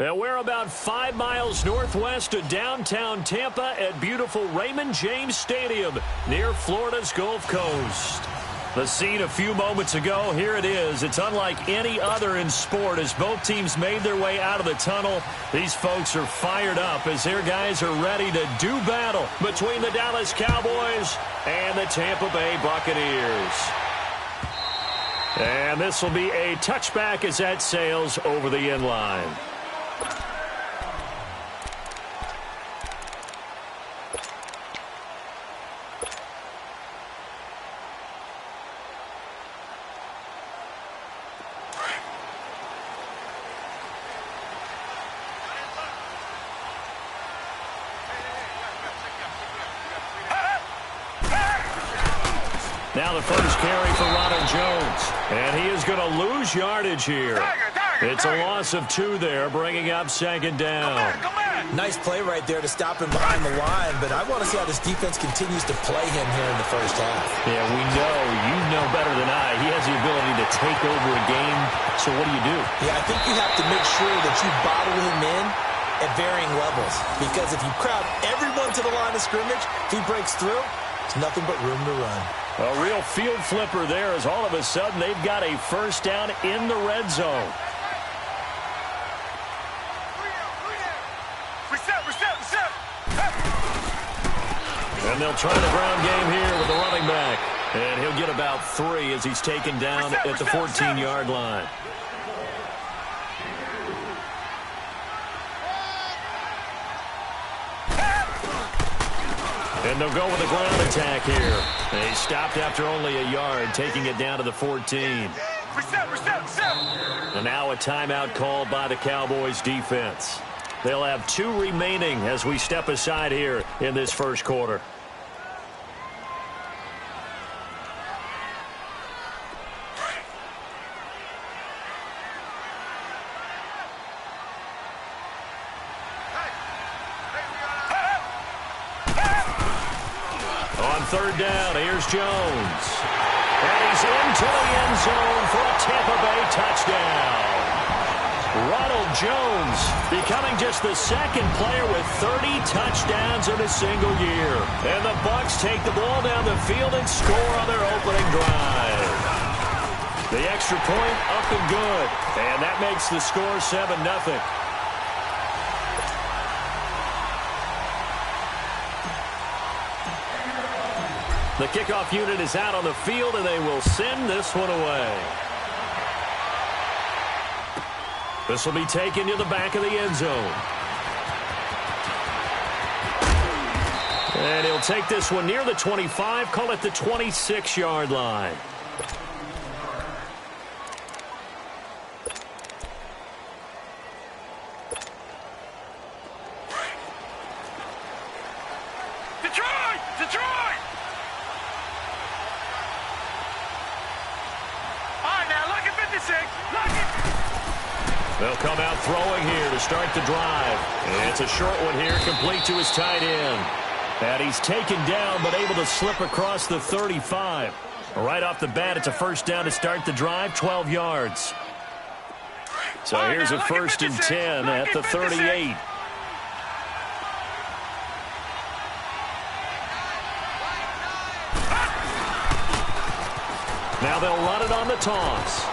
And we're about 5 miles northwest of downtown Tampa at beautiful Raymond James Stadium near Florida's Gulf Coast. The scene a few moments ago, here it is. It's unlike any other in sport as both teams made their way out of the tunnel. These folks are fired up as their guys are ready to do battle between the Dallas Cowboys and the Tampa Bay Buccaneers. And this will be a touchback as that sails over the end line. Now the first carry for Ronald Jones. And he is going to lose yardage here. It's a loss of 2 there, bringing up second down. Nice play right there to stop him behind the line, but I want to see how this defense continues to play him here in the first half. Yeah, we know. You know better than I. He has the ability to take over a game. So what do you do? Yeah, I think you have to make sure that you bottle him in at varying levels. Because if you crowd everyone to the line of scrimmage, if he breaks through, there's nothing but room to run. A real field flipper there as all of a sudden they've got a first down in the red zone. And they'll try the ground game here with the running back. And he'll get about 3 as he's taken down at the 14-yard line. And they'll go with a ground attack here. They stopped after only a yard, taking it down to the 14. And now a timeout called by the Cowboys defense. They'll have 2 remaining as we step aside here in this first quarter. Third down, here's Jones. And he's into the end zone for a Tampa Bay touchdown. Ronald Jones becoming just the second player with 30 touchdowns in a single year. And the Bucs take the ball down the field and score on their opening drive. The extra point up and good. And that makes the score 7-0. The kickoff unit is out on the field, and they will send this one away. This will be taken to the back of the end zone. And he'll take this one near the 25, call it the 26-yard line. They'll come out throwing here to start the drive. And it's a short one here, complete to his tight end. And he's taken down, but able to slip across the 35. Right off the bat, it's a first down to start the drive, 12 yards. So here's a 1st and 10 at the 38. Now they'll run it on the toss.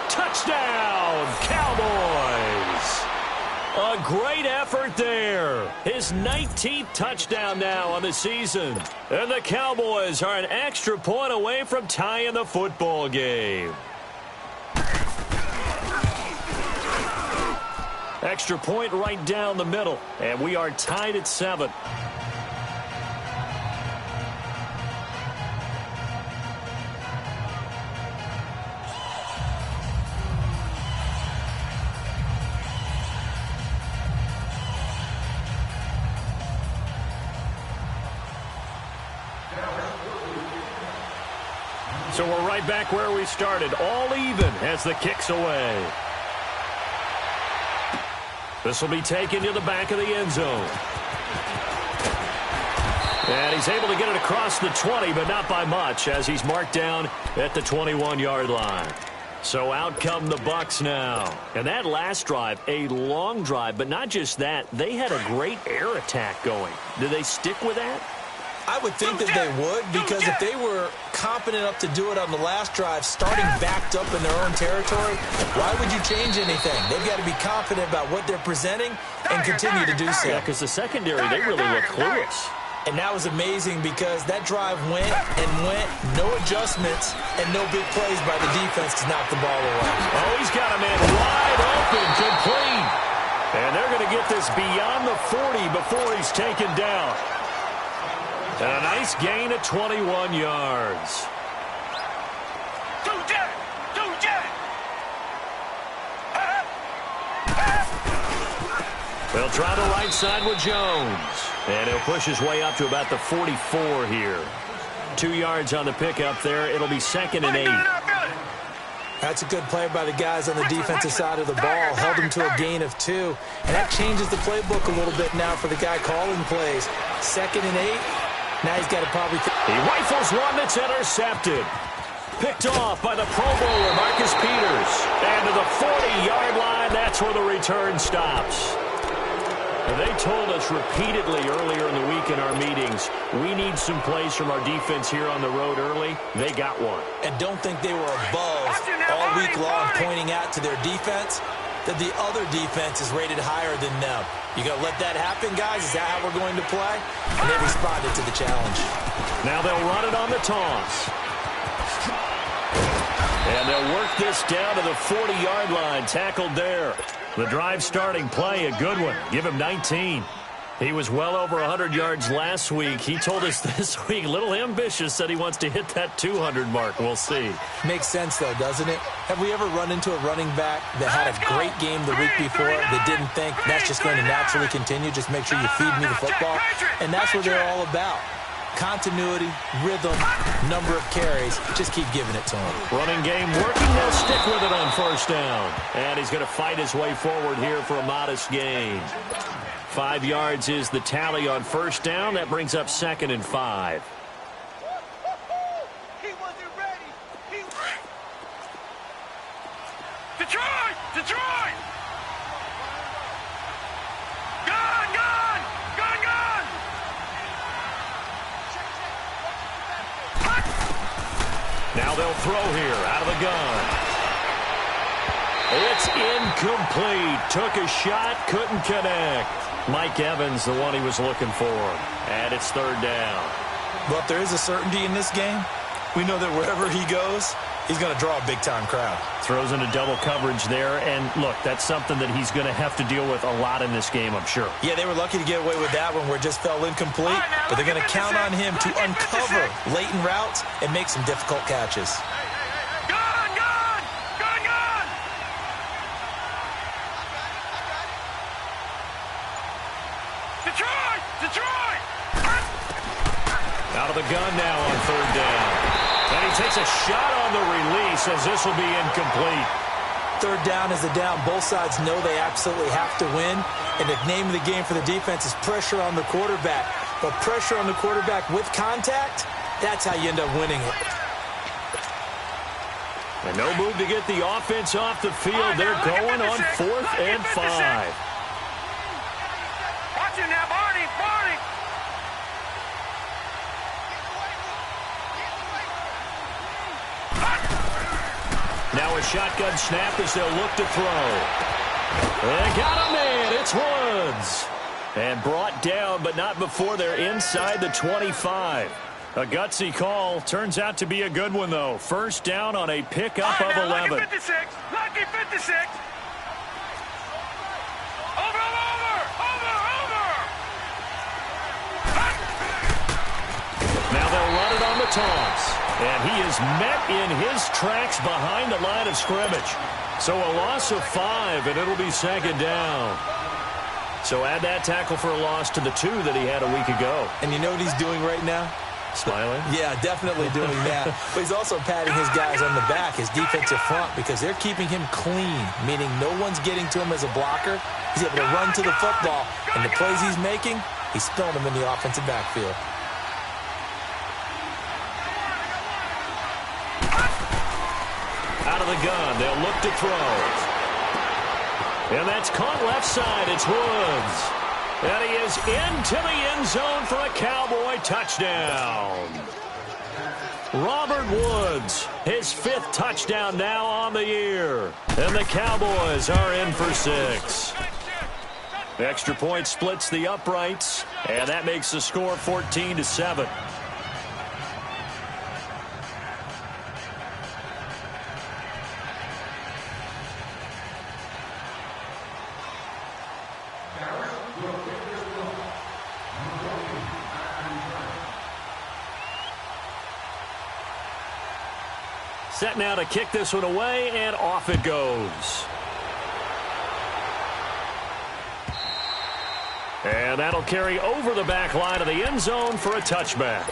Touchdown, Cowboys! A great effort there. His 19th touchdown now on the season. And the Cowboys are an extra point away from tying the football game. Extra point right down the middle. And we are tied at 7. So we're right back where we started, all even as the kick's away. This will be taken to the back of the end zone. And he's able to get it across the 20, but not by much, as he's marked down at the 21-yard line. So out come the Bucs now. And that last drive, a long drive, but not just that. They had a great air attack going. Do they stick with that? I would think that they would, because if they were competent enough to do it on the last drive, starting backed up in their own territory, why would you change anything? They've got to be confident about what they're presenting and continue to do so. Yeah, because the secondary, they really look clueless. And that was amazing because that drive went and went, no adjustments, and no big plays by the defense to knock the ball away. Oh, he's got a man wide open, complete. And they're going to get this beyond the 40 before he's taken down. And a nice gain of 21 yards. They'll try the right side with Jones. And he'll push his way up to about the 44 here. 2 yards on the pickup there. It'll be 2nd and 8. That's a good play by the guys on the defensive side of the ball. Held him to a gain of 2. And that changes the playbook a little bit now for the guy calling plays. 2nd and 8. Now he's got to probably... He rifles one that's intercepted. Picked off by the Pro Bowler, Marcus Peters. And to the 40-yard line, that's where the return stops. They told us repeatedly earlier in the week in our meetings, we need some plays from our defense here on the road early. They got one. And don't think they were above all week long pointing out to their defense that the other defense is rated higher than them. You going to let that happen, guys? Is that how we're going to play? And they responded to the challenge. Now they'll run it on the toss. And they'll work this down to the 40-yard line, tackled there. The drive starting play, a good one. Give him 19. He was well over 100 yards last week. He told us this week, a little ambitious, said he wants to hit that 200 mark. We'll see. Makes sense, though, doesn't it? Have we ever run into a running back that had a great game the week before that didn't think that's just going to naturally continue? Just make sure you feed me the football. And that's what they're all about. Continuity, rhythm, number of carries. Just keep giving it to him. Running game working. They'll stick with it on first down. And he's going to fight his way forward here for a modest gain. 5 yards is the tally on first down. That brings up 2nd and 5. He wasn't ready. Detroit! Detroit! Gone! Gone! Gone! Gone! Now they'll throw here out of the gun. It's incomplete. Took a shot, couldn't connect. Mike Evans, the one he was looking for. And it's 3rd down. Well, if there is a certainty in this game, we know that wherever he goes, he's going to draw a big-time crowd. Throws into double coverage there. And, look, that's something that he's going to have to deal with a lot in this game, I'm sure. Yeah, they were lucky to get away with that one where it just fell incomplete. But they're going to count on him to uncover latent routes and make some difficult catches. Gone! Gone! Gone! Gone! Detroit! Detroit! Out of the gun now on 3rd down. And he takes a shot on the release as this will be incomplete. 3rd down is the down. Both sides know they absolutely have to win. And the name of the game for the defense is pressure on the quarterback. But pressure on the quarterback with contact, that's how you end up winning it. And no move to get the offense off the field. They're going on 4th and 5. Watch it now, Barney! Barney! Now a shotgun snap as they'll look to throw. They got a man. It's Woods. And brought down, but not before they're inside the 25. A gutsy call. Turns out to be a good one, though. First down on a pickup of 11. Lucky 56. Lucky 56. Over, over, over, over. Now they'll run it on the toss. And he is met in his tracks behind the line of scrimmage. So a loss of 5, and it'll be 2nd down. So add that tackle for a loss to the 2 that he had a week ago. And you know what he's doing right now? Smiling? Yeah, definitely doing that. But he's also patting his guys on the back, his defensive front, because they're keeping him clean, meaning no one's getting to him as a blocker. He's able to run to the football, and the plays he's making, he's spilling them in the offensive backfield. the gun. They'll look to throw. And that's caught left side. It's Woods. And he is into the end zone for a Cowboy touchdown. Robert Woods, his 5th touchdown now on the year. And the Cowboys are in for 6. The extra point splits the uprights, and that makes the score 14-7. Set now to kick this one away, and off it goes. And that'll carry over the back line of the end zone for a touchback.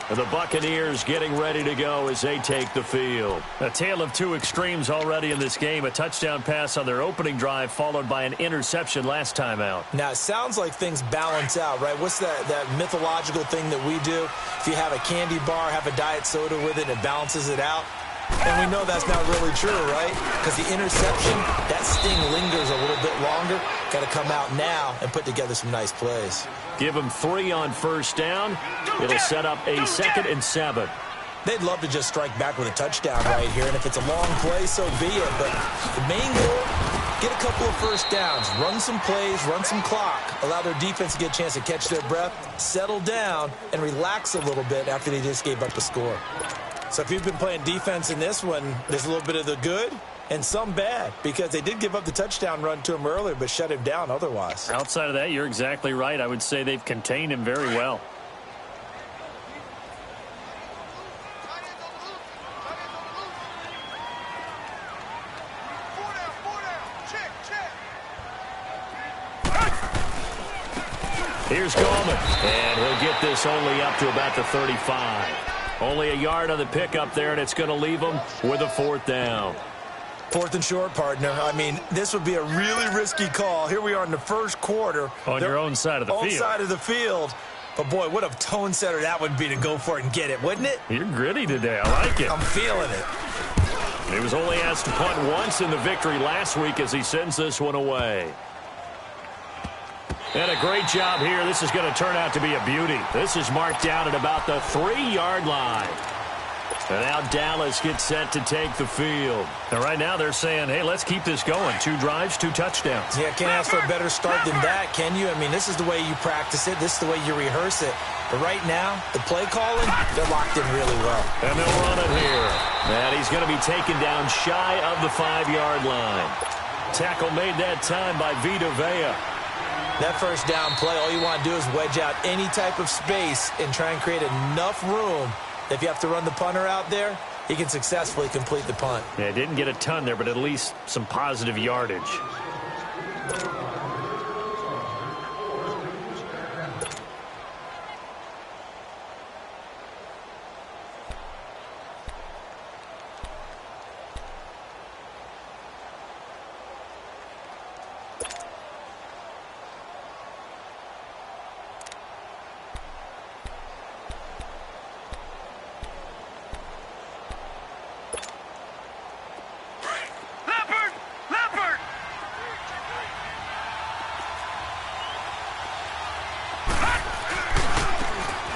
And the Buccaneers getting ready to go as they take the field. A tale of two extremes already in this game. A touchdown pass on their opening drive followed by an interception last time out. Now, it sounds like things balance out, right? What's that mythological thing that we do? If you have a candy bar, have a diet soda with it, it balances it out. And we know that's not really true, right? Because the interception, that sting lingers a little bit longer. Got to come out now and put together some nice plays. Give them 3 on first down. It'll set up a 2nd and 7. They'd love to just strike back with a touchdown right here. And if it's a long play, so be it. But the main goal, get a couple of first downs. Run some plays, run some clock. Allow their defense to get a chance to catch their breath, settle down, and relax a little bit after they just gave up the score. So if you've been playing defense in this one, there's a little bit of the good and some bad, because they did give up the touchdown run to him earlier but shut him down otherwise. Outside of that, you're exactly right. I would say they've contained him very well. Here's Coleman, and he'll get this only up to about the 35. Only a yard on the pickup there, and it's going to leave them with a 4th down. 4th and short, partner. I mean, this would be a really risky call. Here we are in the first quarter. On your own side of the field. Own side of the field. But, boy, what a tone setter that would be to go for it and get it, wouldn't it? You're gritty today. I like it. I'm feeling it. He was only asked to punt once in the victory last week as he sends this one away. And a great job here. This is going to turn out to be a beauty. This is marked down at about the 3-yard line. And now Dallas gets set to take the field. And right now they're saying, hey, let's keep this going. 2 drives, 2 touchdowns. Yeah, can't ask for a better start than that, can you? I mean, this is the way you practice it. This is the way you rehearse it. But right now, the play calling, they're locked in really well. And they'll run it here. And he's going to be taken down shy of the 5-yard line. Tackle made that time by Vita Vea. That first down play, all you want to do is wedge out any type of space and try and create enough room that if you have to run the punter out there, he can successfully complete the punt. Yeah, didn't get a ton there, but at least some positive yardage.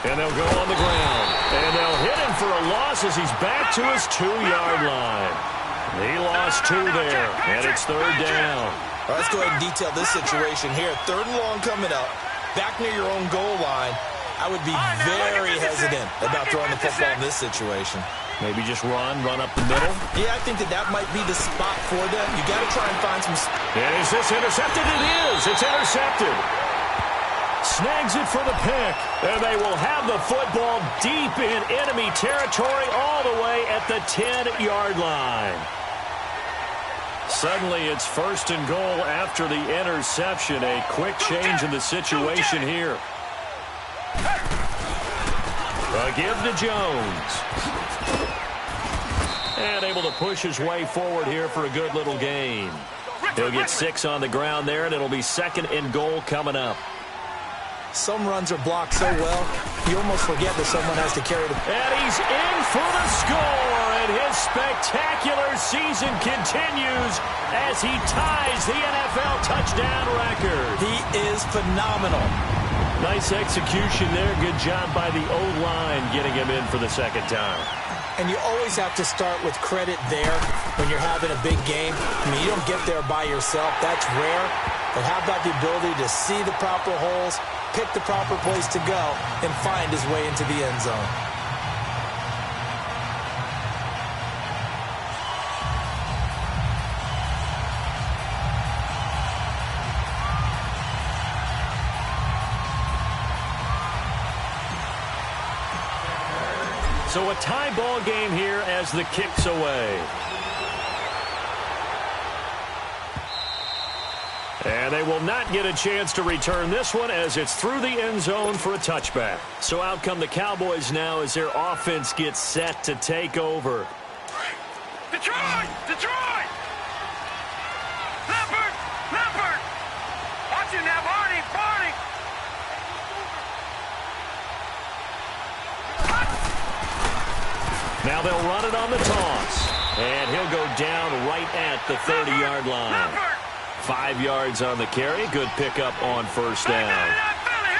And they'll go on the ground. And they'll hit him for a loss as he's back to his 2-yard line. He lost 2 there, and it's 3rd down. All right, let's go ahead and detail this situation here. 3rd and long coming up, back near your own goal line. I would be very hesitant about throwing the football in this situation. Maybe just run up the middle? Yeah, I think that might be the spot for them. You got to try and find some... And is this intercepted? It is. It's intercepted. Snags it for the pick. And they will have the football deep in enemy territory all the way at the 10-yard line. Suddenly it's 1st and goal after the interception. A quick change in the situation here. A give to Jones. And able to push his way forward here for a good little gain. He'll get 6 on the ground there, and it'll be 2nd and goal coming up. Some runs are blocked so well, you almost forget that someone has to carry the... And he's in for the score, and his spectacular season continues as he ties the NFL touchdown record. He is phenomenal. Nice execution there. Good job by the O-line getting him in for the second time. And you always have to start with credit there when you're having a big game. I mean, you don't get there by yourself. That's rare. But how about the ability to see the proper holes, pick the proper place to go, and find his way into the end zone? So a tie ball game here as the kick's away. And they will not get a chance to return this one as it's through the end zone for a touchback. So out come the Cowboys now as their offense gets set to take over. Detroit! Detroit! Leopard! Leopard! Watch it now, Barney! Barney! Now they'll run it on the toss. And he'll go down right at the 30-yard line. Leopard! 5 yards on the carry. Good pickup on first down.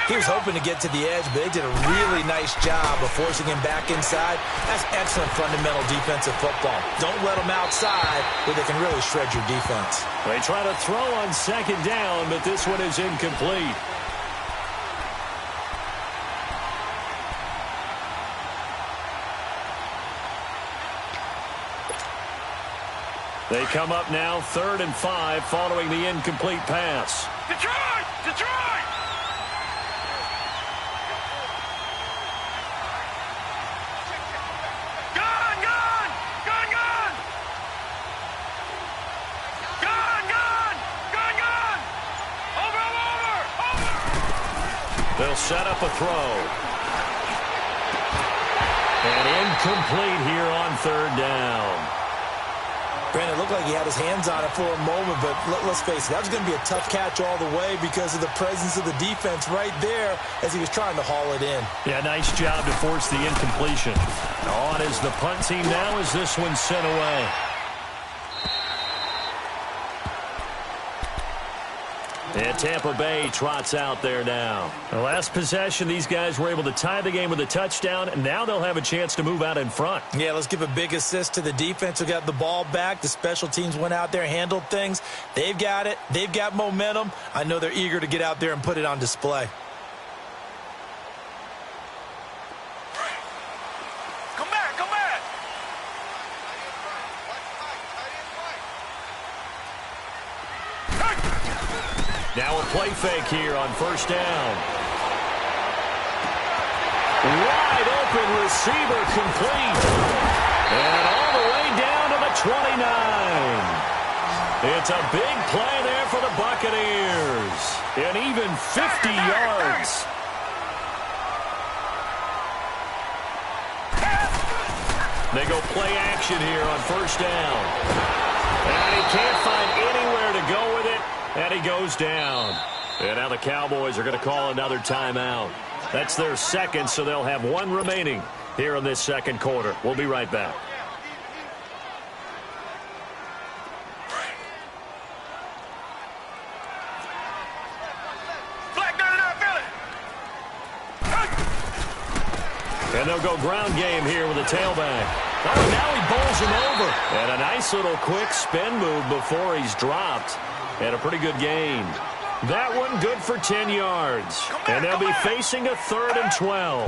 He was hoping to get to the edge, but they did a really nice job of forcing him back inside. That's excellent fundamental defensive football. Don't let them outside where they can really shred your defense. They try to throw on second down, but this one is incomplete. They come up now 3rd and 5 following the incomplete pass. Detroit! Detroit! Gun! Gun! Gun! Gun! Gun! Gun! Gun! Gun! Over! Over! Over! They'll set up a throw. And incomplete here on 3rd down. Brandon, it looked like he had his hands on it for a moment, but let's face it, that was going to be a tough catch all the way because of the presence of the defense right there as he was trying to haul it in. Yeah, nice job to force the incompletion. On is the punt team now as this one's sent away. And Tampa Bay trots out there now. The last possession, these guys were able to tie the game with a touchdown, and now they'll have a chance to move out in front. Yeah, let's give a big assist to the defense who got the ball back. The special teams went out there, handled things. They've got it. They've got momentum. I know they're eager to get out there and put it on display. Come back! Come back! Now a play fake here on first down. Wide open receiver complete. And all the way down to the 29. It's a big play there for the Buccaneers. And even 50 yards. They go play action here on first down. And he can't find anywhere to go with it. And he goes down. And now the Cowboys are going to call another timeout. That's their second, so they'll have one remaining here in this second quarter. We'll be right back. And they'll go ground game here with a tailback. Oh, now he bowls him over. And a nice little quick spin move before he's dropped. And a pretty good gain. That one good for 10 yards. And they'll be facing a 3rd and 12.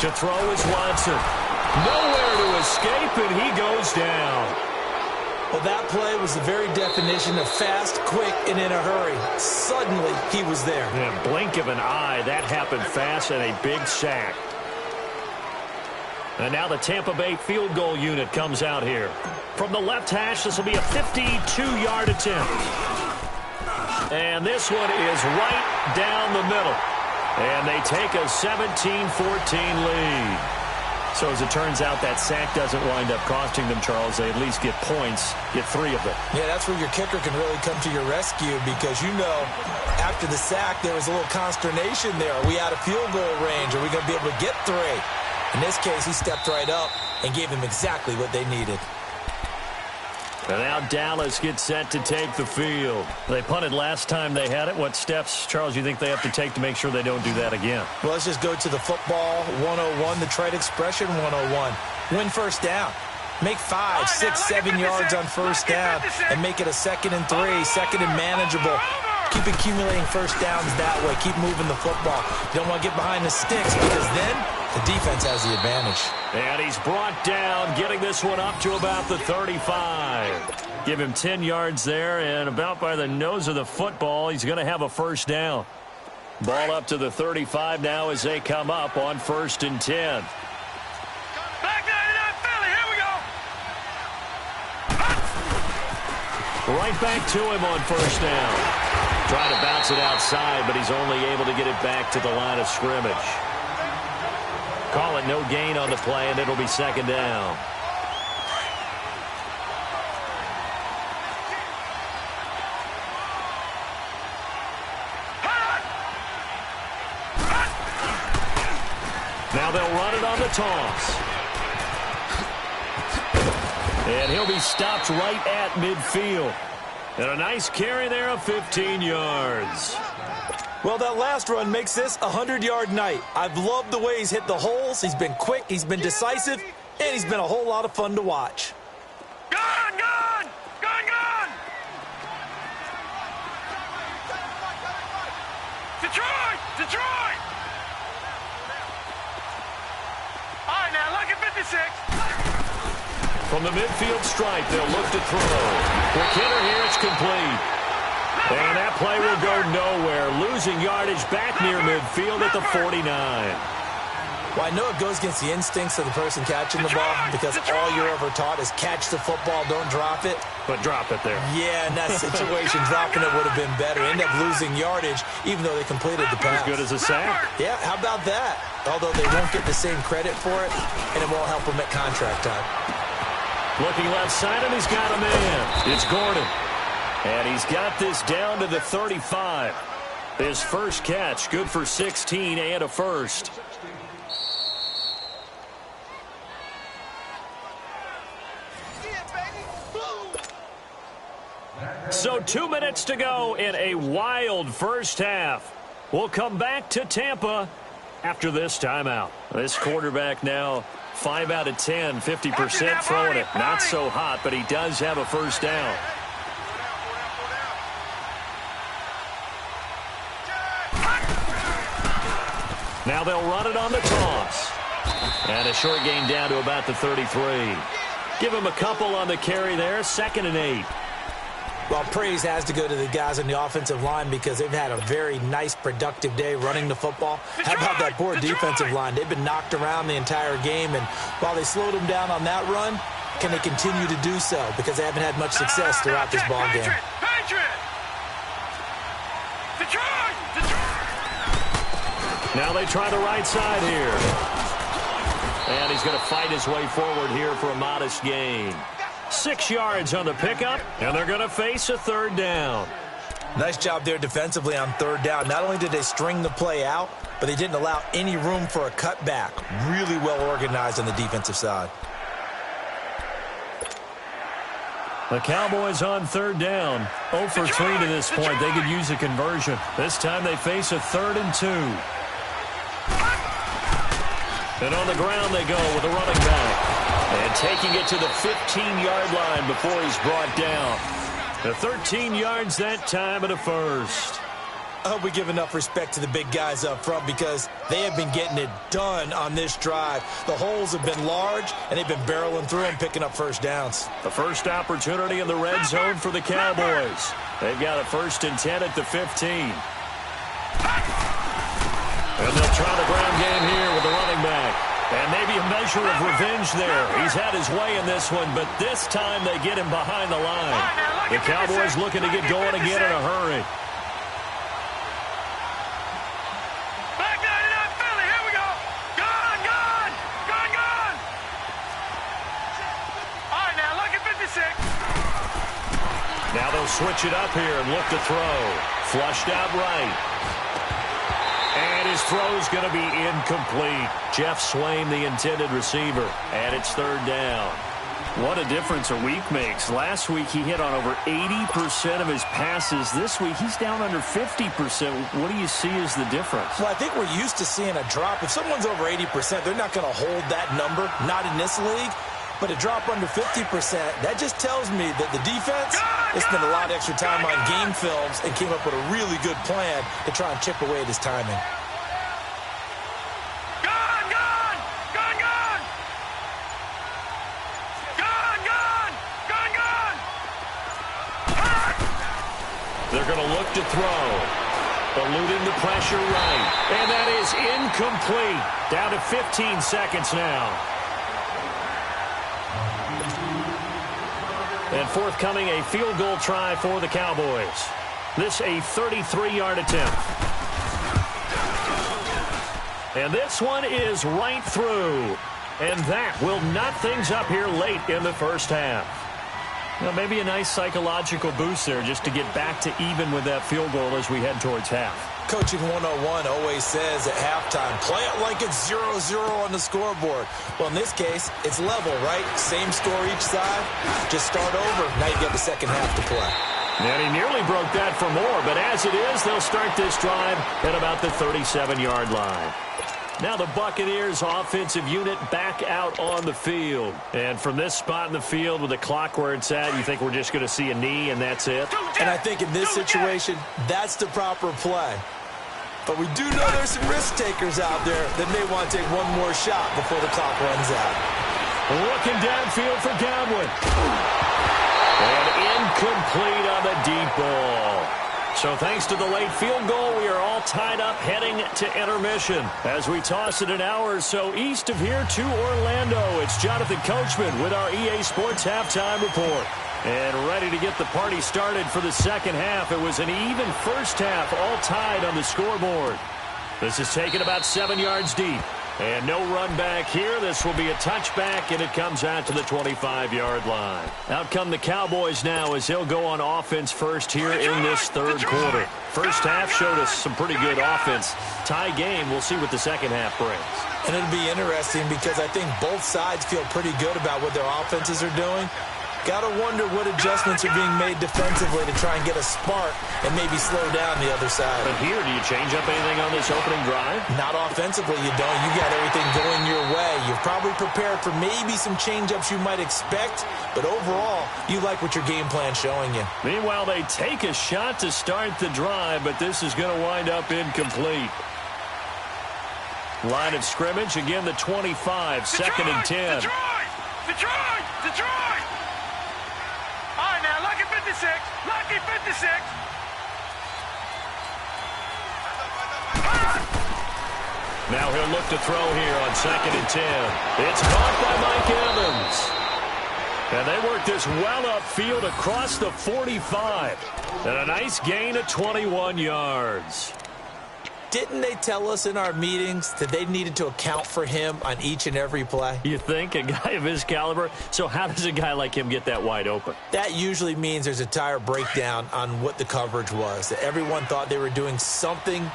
To throw is Watson. Nowhere to escape, and he goes down. Well, that play was the very definition of fast, quick, and in a hurry. Suddenly, he was there. In a blink of an eye, that happened fast and a big sack. And now the Tampa Bay field goal unit comes out here. From the left hash, this will be a 52-yard attempt. And this one is right down the middle. And they take a 17-14 lead. So as it turns out, that sack doesn't wind up costing them, Charles. They at least get points, get 3 of them. Yeah, that's where your kicker can really come to your rescue because, after the sack, there was a little consternation there. Are we out of field goal range? Are we going to be able to get 3? In this case, he stepped right up and gave them exactly what they needed. And now Dallas gets set to take the field. They punted last time they had it. What steps, Charles, you think they have to take to make sure they don't do that again? Well, let's just go to the football 101, the trade expression 101. Win first down. Make 5, 6, 7 yards on first down and make it a 2nd and 3, second and manageable. Keep accumulating first downs that way. Keep moving the football. You don't want to get behind the sticks because then the defense has the advantage. And he's brought down, getting this one up to about the 35. Give him 10 yards there, and about by the nose of the football, he's going to have a first down. Ball up to the 35 now as they come up on 1st and 10. Back 99 Philly, here we go. Right back to him on first down. Trying to bounce it outside, but he's only able to get it back to the line of scrimmage. Call it no gain on the play, and it'll be 2nd down. Now they'll run it on the toss. And he'll be stopped right at midfield. And a nice carry there of 15 yards. Well, that last run makes this a 100-yard night. I've loved the way he's hit the holes. He's been quick, he's been decisive, and he's been a whole lot of fun to watch. Gone, gone, gone, gone. Detroit, Detroit. All right, now look at 56. From the midfield stripe, they'll look to throw. For Kidder here, it's complete. And that play will go nowhere. Losing yardage back near midfield at the 49. Well, I know it goes against the instincts of the person catching the ball because all you're ever taught is catch the football, don't drop it. But drop it there. Yeah, in that situation, dropping it would have been better. End up losing yardage, even though they completed the pass. As good as a sack. Yeah, how about that? Although they won't get the same credit for it, and it won't help them at contract time. Looking left side, and he's got a man. It's Gordon. And he's got this down to the 35. His first catch, good for 16 and a first. So 2 minutes to go in a wild first half. We'll come back to Tampa after this timeout. This quarterback now 5 out of 10, 50% throwing it. Not so hot, but he does have a first down. Now they'll run it on the toss. And a short gain down to about the 33. Give him a couple on the carry there, 2nd and 8. Well, praise has to go to the guys on the offensive line because they've had a very nice, productive day running the football. How about that poor defensive line? They've been knocked around the entire game, and while they slowed them down on that run, can they continue to do so? Because they haven't had much success throughout this ball game. Now they try the right side here. And he's going to fight his way forward here for a modest gain. 6 yards on the pickup, and they're going to face a 3rd down. Nice job there defensively on 3rd down. Not only did they string the play out, but they didn't allow any room for a cutback. Really well organized on the defensive side. The Cowboys on 3rd down. 0 for 3 to this point. They could use a conversion. This time they face a 3rd and 2. And on the ground they go with a running back. And taking it to the 15-yard line before he's brought down. The 13 yards that time and a first. I hope we give enough respect to the big guys up front because they have been getting it done on this drive. The holes have been large, and they've been barreling through and picking up first downs. The first opportunity in the red zone for the Cowboys. They've got a 1st and 10 at the 15. And they'll try the ground game here with the running back. And maybe a measure of revenge there. He's had his way in this one, but this time they get him behind the line. The Cowboys looking to get going again in a hurry. Back 99 Philly, here we go. Gone, gone, gone, gone. Now they'll switch it up here and look to throw. Flushed out right. And his throw's going to be incomplete. Jeff Swain, the intended receiver. And it's third down. What a difference a week makes. Last week he hit on over 80% of his passes. This week he's down under 50%. What do you see as the difference? Well, I think we're used to seeing a drop. If someone's over 80%, they're not going to hold that number. Not in this league. But a drop under 50%, that just tells me that the defense has spent a lot of extra time on game films and came up with a really good plan to try and chip away at his timing. They're going to look to throw. Eluding the pressure right. And that is incomplete. Down to 15 seconds now. And forthcoming, a field goal try for the Cowboys. This a 33-yard attempt. And this one is right through. And that will knot things up here late in the first half. Now, maybe a nice psychological boost there just to get back to even with that field goal as we head towards half. Coaching 101 always says at halftime, play it like it's 0-0 on the scoreboard. Well, in this case, it's level, right? Same score each side. Just start over. Now you get the second half to play. And he nearly broke that for more, but as it is, they'll start this drive at about the 37-yard line. Now the Buccaneers offensive unit back out on the field. And from this spot in the field with the clock where it's at, you think we're just going to see a knee and that's it? And I think in this situation, that's the proper play. But we do know there's some risk takers out there that may want to take one more shot before the clock runs out. Looking downfield for Godwin. And incomplete on the deep ball. So thanks to the late field goal, we are all tied up heading to intermission. As we toss it an hour or so east of here to Orlando, it's Jonathan Coachman with our EA Sports Halftime Report. And ready to get the party started for the second half. It was an even first half, all tied on the scoreboard. This is taken about 7 yards deep. And no run back here. This will be a touchback, and it comes out to the 25-yard line. Out come the Cowboys now as they'll go on offense first here in this third quarter. First half showed us some pretty good offense. Tie game, we'll see what the second half brings. And it'll be interesting because I think both sides feel pretty good about what their offenses are doing. Got to wonder what adjustments are being made defensively to try and get a spark and maybe slow down the other side. But here, do you change up anything on this opening drive? Not offensively, you don't. You got everything going your way. You've probably prepared for maybe some change-ups you might expect, but overall, you like what your game plan's showing you. Meanwhile, they take a shot to start the drive, but this is going to wind up incomplete. Line of scrimmage, again, the 25, second and 10. Detroit! All right, now, lucky 56. Lucky 56. Now he'll look to throw here on second and 10. It's caught by Mike Evans. And they work this well upfield across the 45. And a nice gain of 21 yards. Didn't they tell us in our meetings that they needed to account for him on each and every play? You think? A guy of his caliber? So how does a guy like him get that wide open? That usually means there's a tire breakdown on what the coverage was. That everyone thought they were doing something,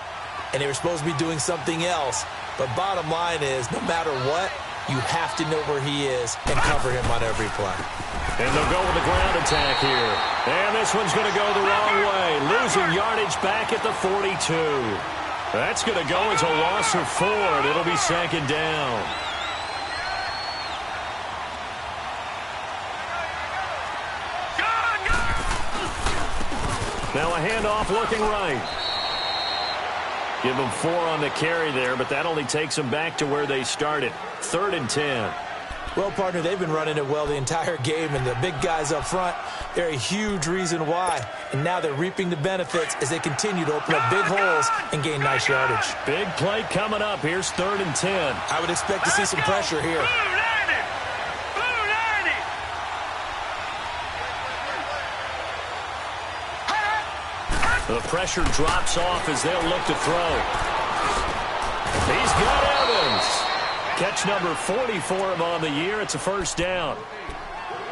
and they were supposed to be doing something else. But bottom line is, no matter what, you have to know where he is and cover him on every play. And they'll go with the ground attack here. And this one's going to go the wrong way. Losing yardage back at the 42. That's going to go as a loss of 4, and it'll be second down. Now a handoff looking right. Give them 4 on the carry there, but that only takes them back to where they started. 3rd and 10. Well, partner, they've been running it well the entire game, and the big guys up front, they're a huge reason why. And now they're reaping the benefits as they continue to open up big holes and gain nice yardage. Big play coming up. Here's 3rd and 10. I would expect to see some pressure here. The pressure drops off as they'll look to throw. He's got Evans. Catch number 40 for him on the year. It's a first down.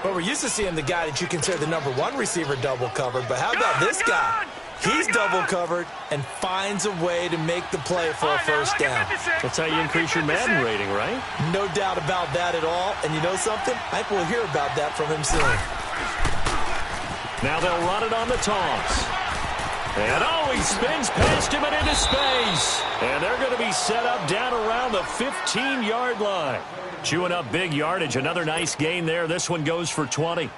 Well, we're used to seeing the guy that you consider the #1 receiver double covered, but how about this guy? He's double covered and finds a way to make the play for a first down. That's how you increase your Madden rating, right? No doubt about that at all. And you know something? I think we'll hear about that from him soon. Now they'll run it on the toss. And he spins past him and into space. And they're going to be set up down around the 15-yard line. Chewing up big yardage. Another nice gain there. This one goes for 20.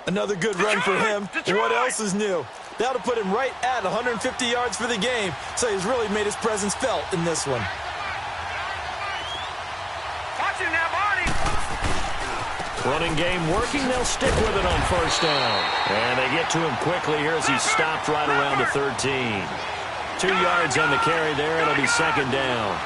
Another good run for him. What else is new? That'll put him right at 150 yards for the game. So he's really made his presence felt in this one. Watch him now, Barney. Running game working. They'll stick with it on first down. And they get to him quickly here as he stopped right around the 13. 2 yards on the carry there. It'll be second down.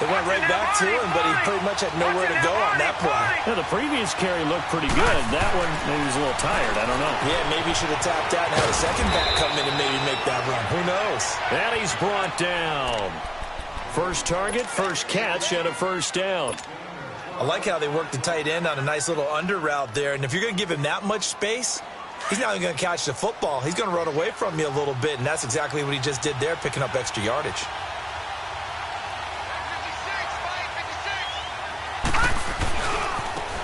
They went right back to him, but he pretty much had nowhere to go on that play. Yeah, the previous carry looked pretty good. That one, maybe he was a little tired. I don't know. Yeah, maybe he should have tapped out and had a second back come in and maybe make that run. Who knows? And he's brought down. First target, first catch, and a first down. I like how they worked the tight end on a nice little under route there. And if you're going to give him that much space, he's not even going to catch the football. He's going to run away from you a little bit, and that's exactly what he just did there, picking up extra yardage.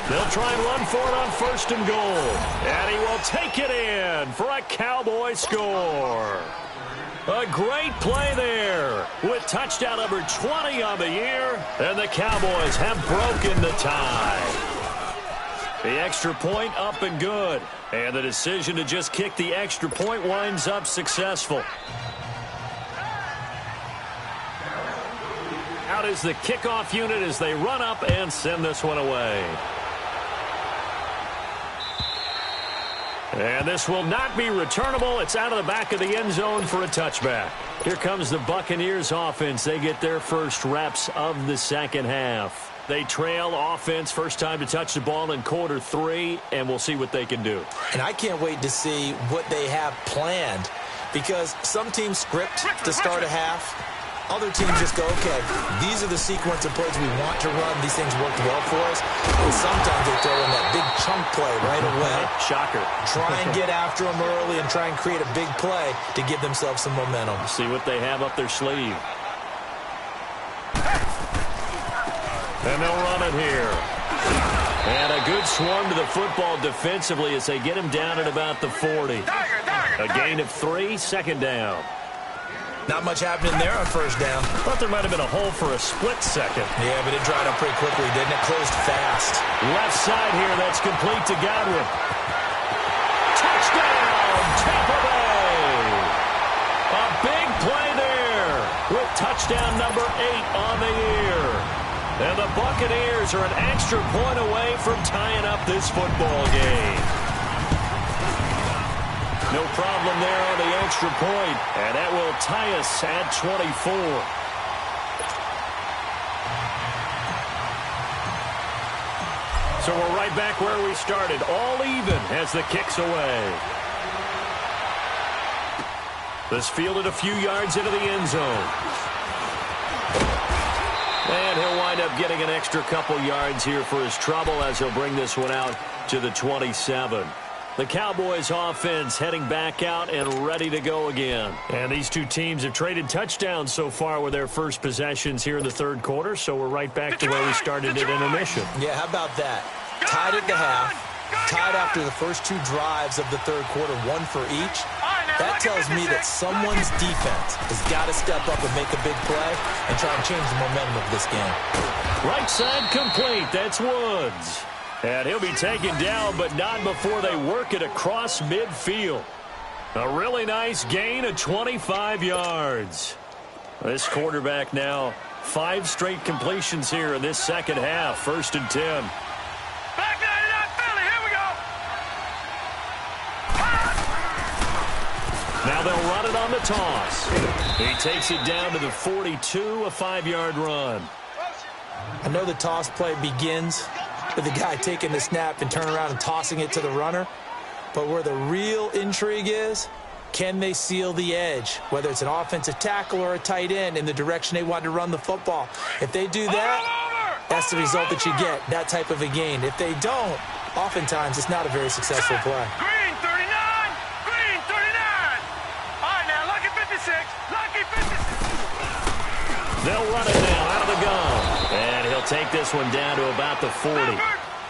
They'll try and run for it on first and goal. And he will take it in for a Cowboy score. A great play there with touchdown number 20 on the year. And the Cowboys have broken the tie. The extra point up and good. And the decision to just kick the extra point winds up successful. Out is the kickoff unit as they run up and send this one away. And this will not be returnable. It's out of the back of the end zone for a touchback. Here comes the Buccaneers offense. They get their first reps of the second half. They trail offense, first time to touch the ball in quarter 3, and we'll see what they can do. And I can't wait to see what they have planned, because some teams script to start a half. Other teams just go, okay, these are the sequence of plays we want to run. These things worked well for us. And sometimes they throw in that big chunk play right away. Shocker. Try and get after them early and try and create a big play to give themselves some momentum. See what they have up their sleeve. And they'll run it here. And a good swarm to the football defensively as they get him down at about the 40. A gain of 3, second down. Not much happening there on first down. Thought there might have been a hole for a split second. Yeah, but it dried up pretty quickly, didn't it? Closed fast. Left side here, that's complete to Godwin. Touchdown, Tampa Bay! A big play there with touchdown number 8 on the year. And the Buccaneers are an extra point away from tying up this football game. No problem there on the extra point, and that will tie us at 24. So we're right back where we started, all even as the kick's away. This fielded a few yards into the end zone. And he'll wind up getting an extra couple yards here for his trouble as he'll bring this one out to the 27. The Cowboys offense heading back out and ready to go again. And these two teams have traded touchdowns so far with their first possessions here in the third quarter, so we're right back to where we started at intermission. Yeah, how about that? Tied at the half, tied after the first 2 drives of the third quarter, 1 for each. That tells me that someone's defense has got to step up and make a big play and try and change the momentum of this game. Right side complete. That's Woods. And he'll be taken down, but not before they work it across midfield. A really nice gain of 25 yards. This quarterback now 5 straight completions here in this second half. 1st and 10. Back there, not Philly. Here we go. Now they'll run it on the toss. He takes it down to the 42, a 5-yard run. I know the toss play begins with the guy taking the snap and turning around and tossing it to the runner. But where the real intrigue is, can they seal the edge, whether it's an offensive tackle or a tight end, in the direction they want to run the football? If they do that, that's the result that you get, that type of a gain. If they don't, oftentimes it's not a very successful play. Green 39! Green 39! All right, now, lucky 56! Lucky 56! They'll run it now out of the gun. And he'll take this one down to about the 40.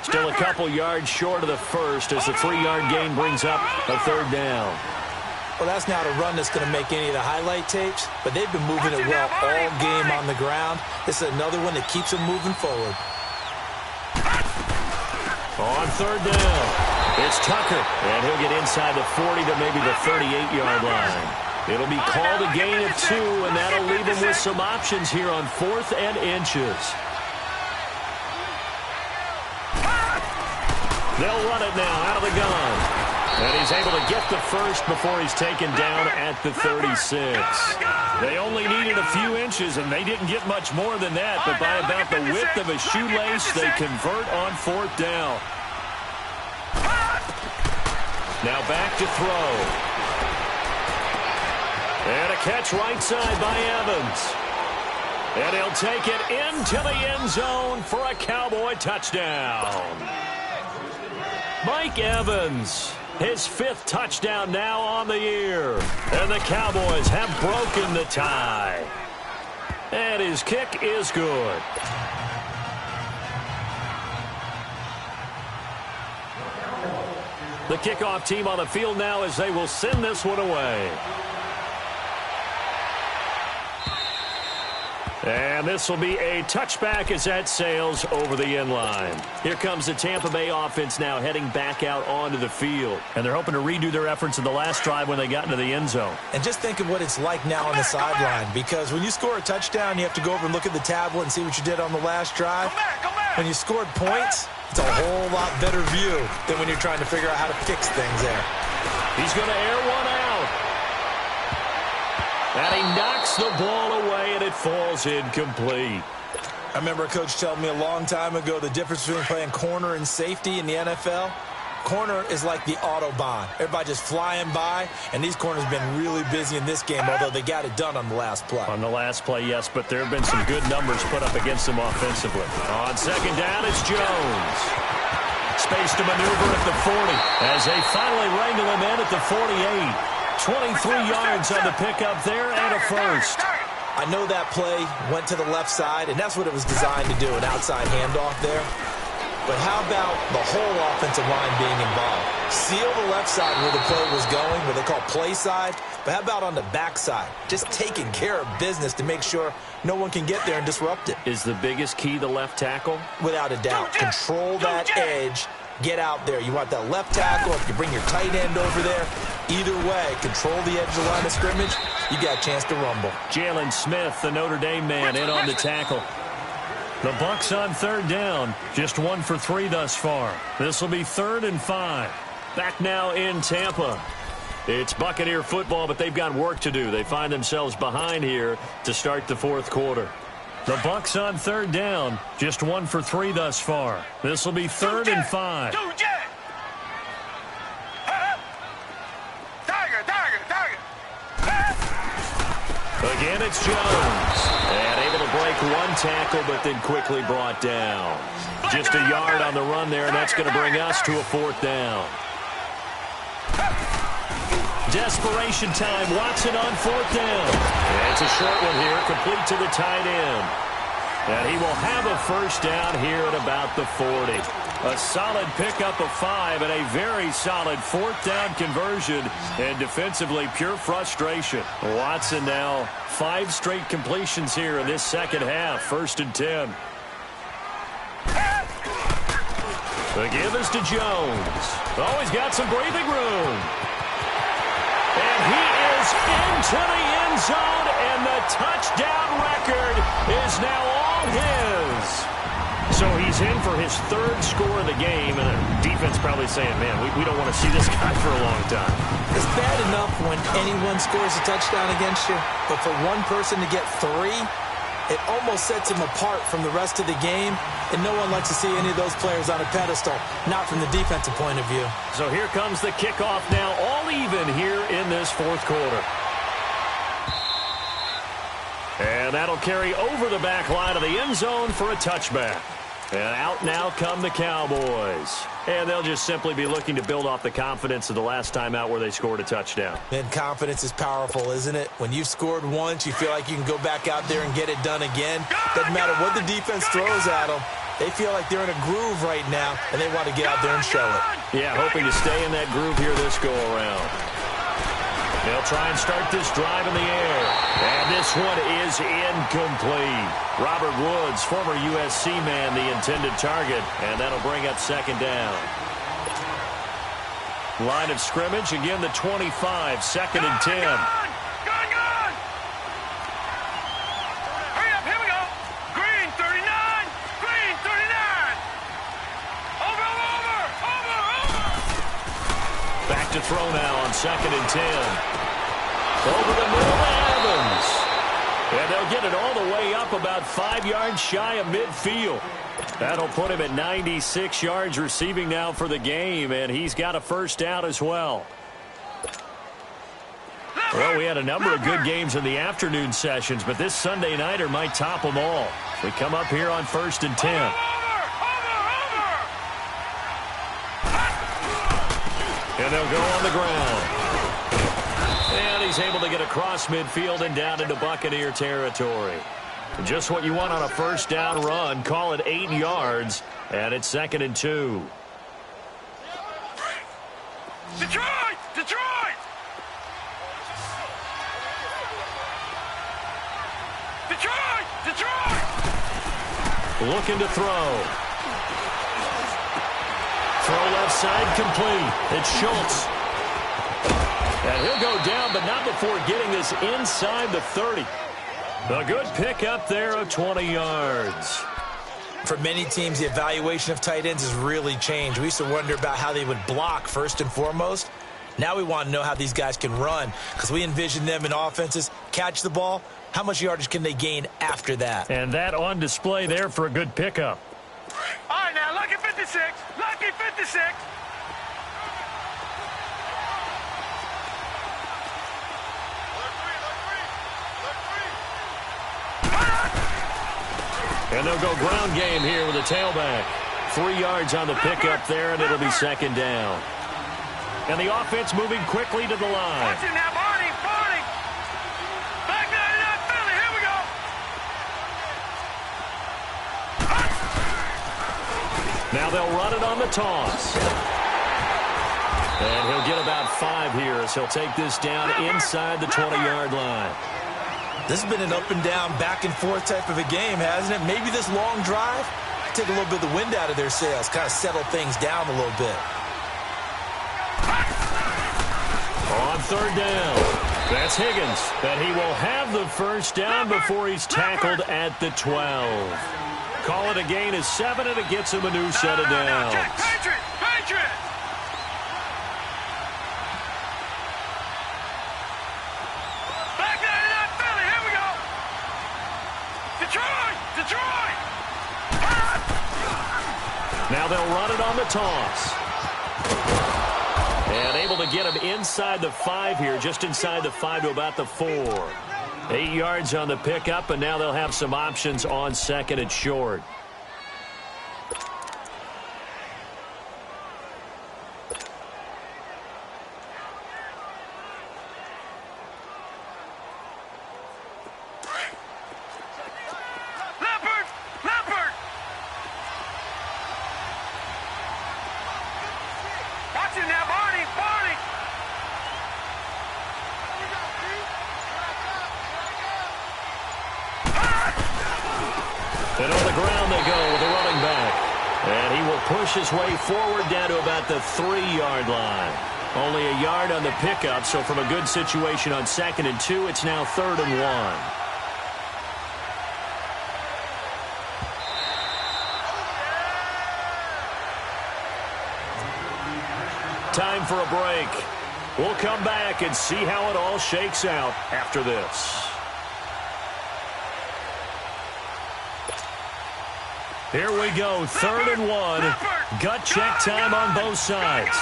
Still a couple yards short of the first as the 3-yard gain brings up a third down. Well, that's not a run that's going to make any of the highlight tapes, but they've been moving it well all game on the ground. This is another one that keeps them moving forward. On third down, it's Tucker, and he'll get inside the 40 to maybe the 38-yard line. It'll be called a gain of 2, and that'll leave him with some options here on 4th and inches. They'll run it now out of the gun. And he's able to get the first before he's taken down at the 36. They only needed a few inches, and they didn't get much more than that. But by about the width of a shoelace, they convert on 4th down. Now back to throw. And a catch right side by Evans. And he'll take it into the end zone for a Cowboy touchdown. Mike Evans, his 5th touchdown now on the year. And the Cowboys have broken the tie. And his kick is good. The kickoff team on the field now as they will send this one away. And this will be a touchback as that sails over the end line. Here comes the Tampa Bay offense now heading back out onto the field. And they're hoping to redo their efforts in the last drive when they got into the end zone. And just think of what it's like now on the sideline, because when you score a touchdown, you have to go over and look at the tablet and see what you did on the last drive. When you scored points, it's a whole lot better view than when you're trying to figure out how to fix things there. He's going to air one out. And he knocks the ball away, and it falls incomplete. I remember a coach telling me a long time ago the difference between playing corner and safety in the NFL. Corner is like the Autobahn. Everybody just flying by, and these corners have been really busy in this game, although they got it done on the last play. On the last play, yes, but there have been some good numbers put up against them offensively. On second down, it's Jones. Space to maneuver at the 40 as they finally wrangle him in at the 48. 23 yards on the pickup there and a first. I know that play went to the left side, and that's what it was designed to do, an outside handoff there. But how about the whole offensive line being involved? Seal the left side where the play was going, what they call play side. But how about on the back side? Just taking care of business to make sure no one can get there and disrupt it. Is the biggest key the left tackle? Without a doubt. Control that edge. Get out there. You want that left tackle. If you bring your tight end over there, either way, control the edge of the line of scrimmage, you got a chance to rumble. Jalen Smith, the Notre Dame man, in on the tackle. The Bucs on third down, just 1 for 3 thus far. This will be 3rd and 5. Back now in Tampa. It's Buccaneer football, but they've got work to do. They find themselves behind here to start the 4th quarter. The Bucs on third down, just 1 for 3 thus far. This will be 3rd and 5. Again, it's Jones. And able to break one tackle, but then quickly brought down. Just a yard on the run there, and that's going to bring us to a 4th down. Desperation time. Watson on 4th down. And it's a short one here, complete to the tight end. And he will have a first down here at about the 40. A solid pickup of 5 and a very solid 4th down conversion. And defensively, pure frustration. Watson now 5 straight completions here in this second half. 1st and 10. The give is to Jones. Oh, he's got some breathing room. And he is into the end zone, and the touchdown record is now all his. So he's in for his 3rd score of the game, and the defense probably saying, man, we don't want to see this guy for a long time. It's bad enough when anyone scores a touchdown against you, but for one person to get 3, it almost sets him apart from the rest of the game, and no one likes to see any of those players on a pedestal, not from the defensive point of view. So here comes the kickoff now, all even here in this 4th quarter. And that'll carry over the back line of the end zone for a touchback. And out now come the Cowboys. And they'll just simply be looking to build off the confidence of the last time out where they scored a touchdown. And confidence is powerful, isn't it? When you've scored once, you feel like you can go back out there and get it done again. Doesn't matter what the defense throws at them. They feel like they're in a groove right now, and they want to get out there and show it. Yeah, hoping to stay in that groove here this go-around. They'll try and start this drive in the air. And this one is incomplete. Robert Woods, former USC man, the intended target. And that'll bring up second down. Line of scrimmage, again the 25, second and 10. Gone! Hurry up, here we go. Green, 39. Green, 39. Over. Back to throw now on second and 10. Over the middle to Evans. And they'll get it all the way up about 5 yards shy of midfield. That'll put him at 96 yards receiving now for the game, and he's got a first down as well. Well, we had a number of good games in the afternoon sessions, but this Sunday nighter might top them all. We come up here on first and 10. And they'll go on the ground. And he's able to get across midfield and down into Buccaneer territory. Just what you want on a first down run. Call it 8 yards, and it's second and 2. Detroit! Detroit! Detroit! Detroit! Looking to throw. Throw left side complete. It's Schultz. And he'll go down, but not before getting this inside the 30. A good pickup there of 20 yards. For many teams, the evaluation of tight ends has really changed. We used to wonder about how they would block first and foremost. Now we want to know how these guys can run, because we envision them in offenses catch the ball. How much yardage can they gain after that? And that on display there for a good pickup. All right, now, lucky 56. Lucky 56. And they'll go ground game here with a tailback. 3 yards on the pickup there, and it'll be second down. And the offense moving quickly to the line. Watch it now, Barney. Back 99 Philly, here we go. Now they'll run it on the toss. And he'll get about 5 here as he'll take this down inside the 20-yard line. This has been an up-and-down, back-and-forth type of a game, hasn't it? Maybe this long drive, take a little bit of the wind out of their sails, kind of settle things down a little bit. On third down, that's Higgins. And he will have the first down before he's tackled at the 12. Call it a gain of 7, and it gets him a new set of downs. Patriot! Back 99 Philly, here we go. Detroit! Now they'll run it on the toss. And able to get him inside the 5 here, just inside the 5 to about the 4. 8 yards on the pickup, and now they'll have some options on second and short. Leopard! Watch it now, Barney! And on the ground they go with the running back. And he will push his way forward down to about the 3-yard line. Only a yard on the pickup, so from a good situation on second and 2, it's now third and 1. Time for a break. We'll come back and see how it all shakes out after this. Here we go, third and 1. Gut check time on both sides.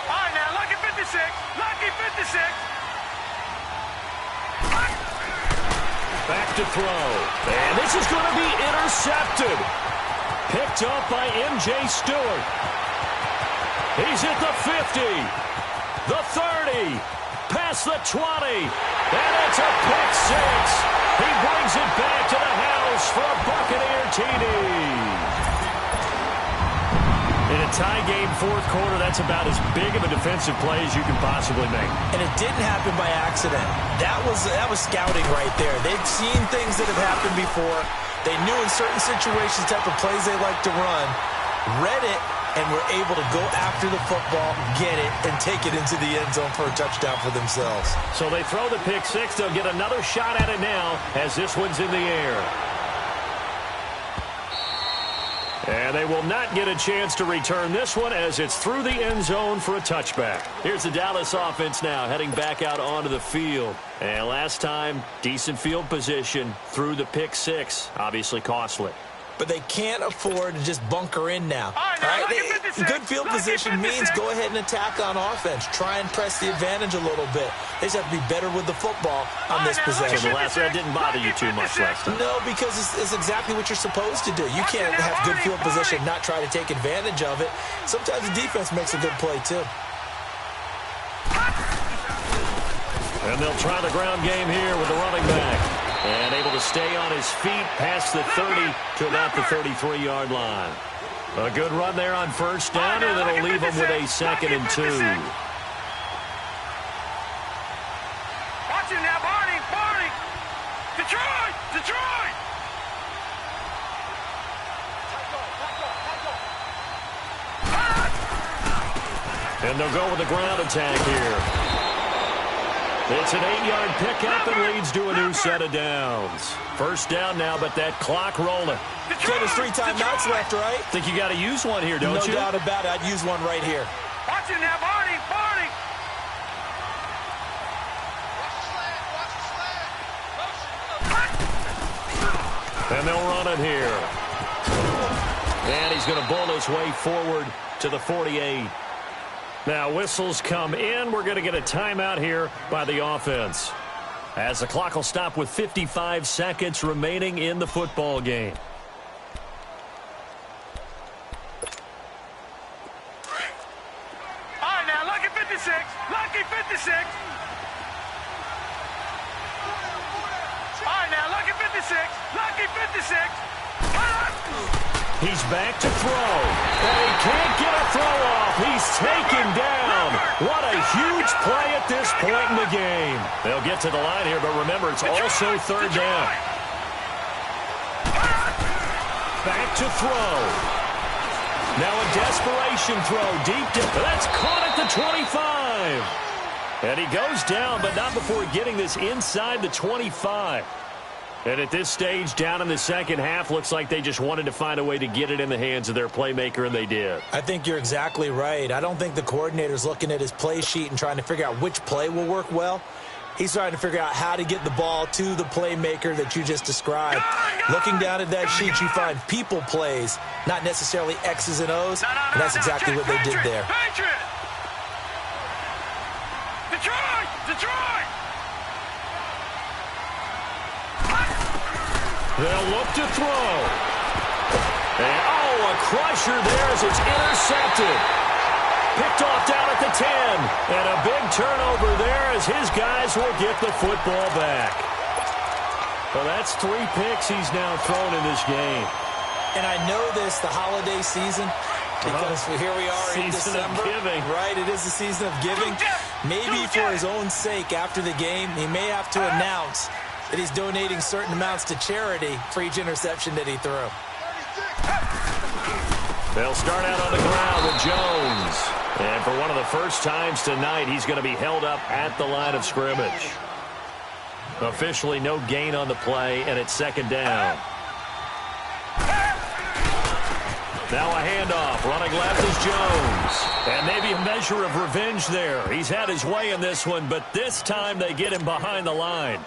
All right, now, lucky 56. Back to throw. And this is going to be intercepted. Picked up by M.J. Stewart. He's at the 50. The 30. Past the 20. And it's a pick six. He brings it back to the house for a Buccaneer TD. In a tie game, fourth quarter, that's about as big of a defensive play as you can possibly make. And it didn't happen by accident. That was scouting right there. They've seen things that have happened before. They knew in certain situations the type of plays they like to run, read it, and were able to go after the football, get it, and take it into the end zone for a touchdown for themselves. So they throw the pick six. They'll get another shot at it now as this one's in the air. And they will not get a chance to return this one as it's through the end zone for a touchback. Here's the Dallas offense now heading back out onto the field. And last time, decent field position through the pick six. Obviously costly. But they can't afford to just bunker in now. All right? Good field position means go ahead and attack on offense. Try and press the advantage a little bit. They just have to be better with the football on this possession. So the last one didn't bother you too much last time. No, because it's exactly what you're supposed to do. You can't have good field position, not try to take advantage of it. Sometimes the defense makes a good play, too. And they'll try the ground game here with the running back. And able to stay on his feet past the 30 to about the 33-yard line. A good run there on first down, and it'll leave him with a 2nd and 2. Watch him now, Barney, Barney. Detroit, Detroit. And they'll go with the ground attack here. It's an 8-yard pickup and leads to a new set of downs. First down now, but that clock rolling. Okay, there's 3 timeouts left, right? Think you got to use one here, don't you? No doubt about it. I'd use one right here. Watch him now, Barney, Barney. And they'll run it here. And he's going to bull his way forward to the 48. Now, whistles come in. We're going to get a timeout here by the offense, as the clock will stop with 55 seconds remaining in the football game. All right, now, lucky 56. Lucky 56. All right, now, lucky 56. Lucky 56. He's back to throw, and he can't get a throw off. He's taken down. What a huge play at this point in the game. They'll get to the line here, but remember, it's also third down. Back to throw. Now a desperation throw deep. That's caught at the 25. And he goes down, but not before getting this inside the 25. And at this stage, down in the second half, looks like they just wanted to find a way to get it in the hands of their playmaker, and they did. I think you're exactly right. I don't think the coordinator's looking at his play sheet and trying to figure out which play will work well. He's trying to figure out how to get the ball to the playmaker that you just described. Looking down at that sheet, you find people plays, not necessarily X's and O's, and that's exactly what they did there. Detroit! Detroit! They'll look to throw. And, a crusher there as it's intercepted. Picked off down at the 10. And a big turnover there as his guys will get the football back. Well, that's 3 picks he's now thrown in this game. And I know this, the holiday season, because here we are in December. Season of giving. Right, it is the season of giving. Maybe for his own sake after the game, he may have to announce that he's donating certain amounts to charity for each interception that he threw. They'll start out on the ground with Jones. And for one of the first times tonight, he's going to be held up at the line of scrimmage. Officially no gain on the play, and it's second down. Now a handoff. Running left is Jones. And maybe a measure of revenge there. He's had his way in this one, but this time they get him behind the line.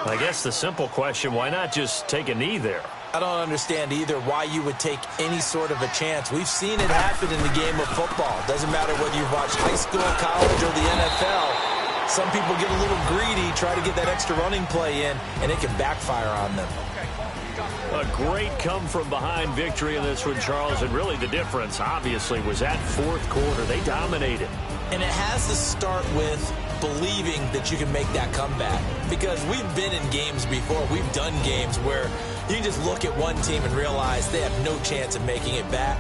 I guess the simple question, why not just take a knee there? I don't understand either why you would take any sort of a chance. We've seen it happen in the game of football. Doesn't matter whether you've watched high school, college, or the NFL. Some people get a little greedy, try to get that extra running play in, and it can backfire on them. A great come-from-behind victory in this one, Charles, and really the difference, obviously, was that fourth quarter. They dominated. And it has to start with believing that you can make that comeback, because we've been in games before. We've done games where you can just look at one team and realize they have no chance of making it back.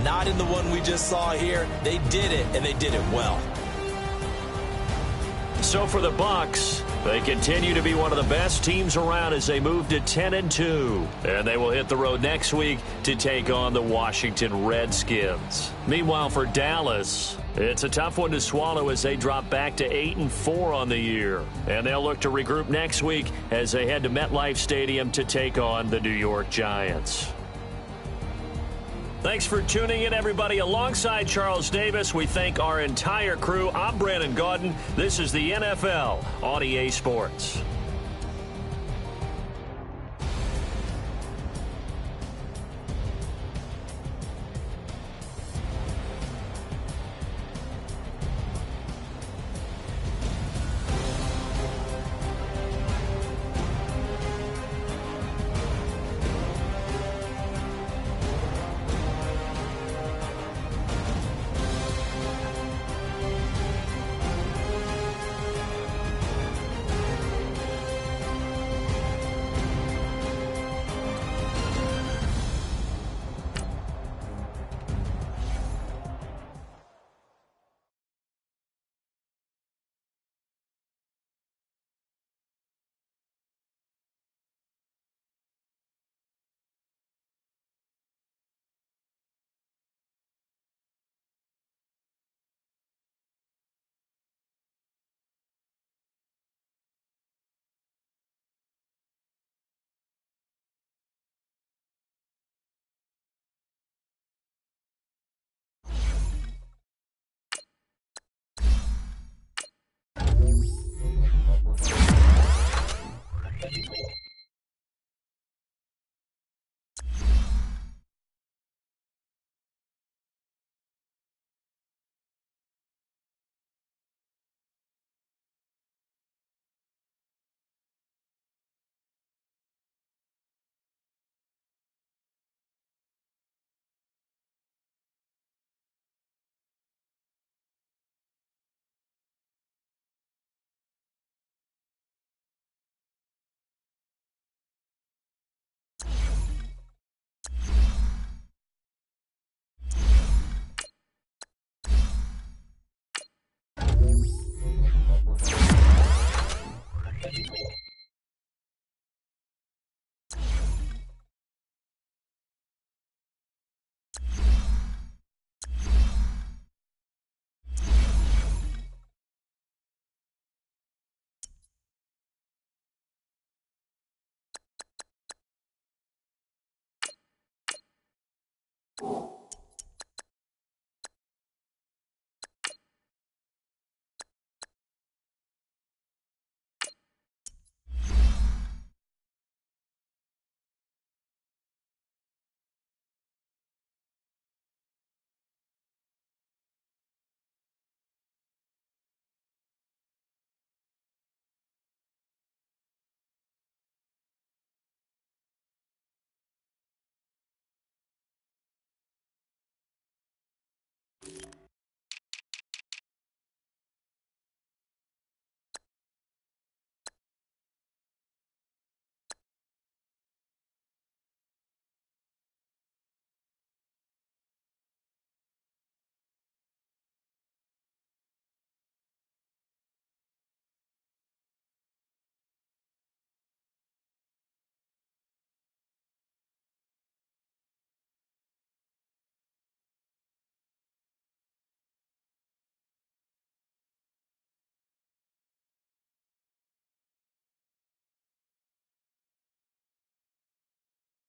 Not in the one we just saw here. They did it, and they did it well. So for the Bucs, they continue to be one of the best teams around as they move to 10-2. And they will hit the road next week to take on the Washington Redskins. Meanwhile, for Dallas, it's a tough one to swallow as they drop back to 8-4 on the year. And they'll look to regroup next week as they head to MetLife Stadium to take on the New York Giants. Thanks for tuning in, everybody. Alongside Charles Davis, we thank our entire crew. I'm Brandon Gaudin. This is the NFL on EA Sports.